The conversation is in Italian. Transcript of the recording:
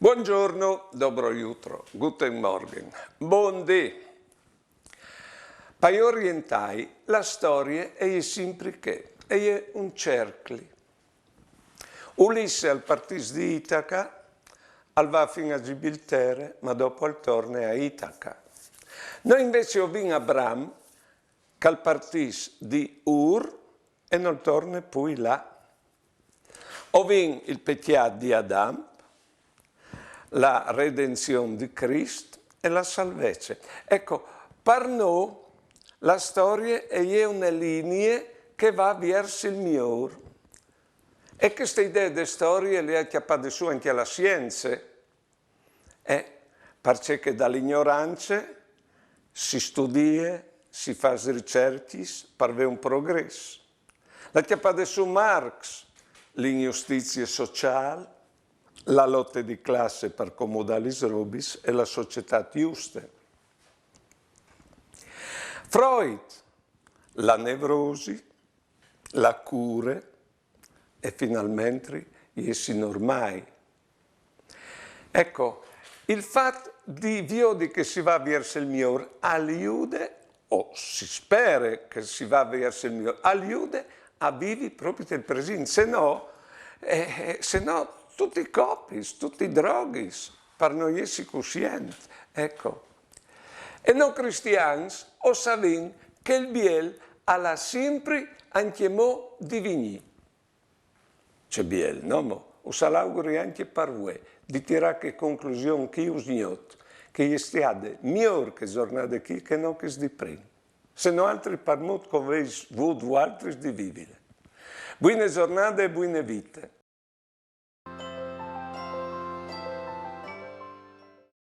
Buongiorno, dobro jutro, guten Morgen, buondì. Pai orientai, la storia è sempre che, è un cercli. Ulisse al partis di Itaca, al va fino a Gibilterra, ma dopo al torne a Itaca. Noi invece ovin Abram, che al partis di Ur, e non torna poi là. Ovin il peccato di Adam, la redenzione di Cristo e la salvezza. Ecco, per noi la storia è una linea che va verso il migliore. E questa idea di storia le ha chiappate su anche alla scienza. Perché dall'ignoranza si studia, si fa ricerche per avere un progresso. La chiappate su Marx, l'ingiustizia sociale, la lotta di classe per accomodare i rubis e la società giusta. Freud, la nevrosi, la cura e finalmente gli essi normali. Ecco, il fatto di vedere che si va verso il migliore aiuta, o si spera che si va verso il migliore, aiuta a vivere proprio del presente, se no tutti i copi, tutti i droghi, per non essere coscienti. Ecco. E noi cristiani o sappiamo che il biel ha sempre anche mo divini. C'è biel, no? O sa l'auguri anche per voi, di tirare conclusione che io sgnot, che è stata migliore che giornate qui che non che di prima. Se no altri per molto come voi altri di vivere. Buone giornate e buone vite.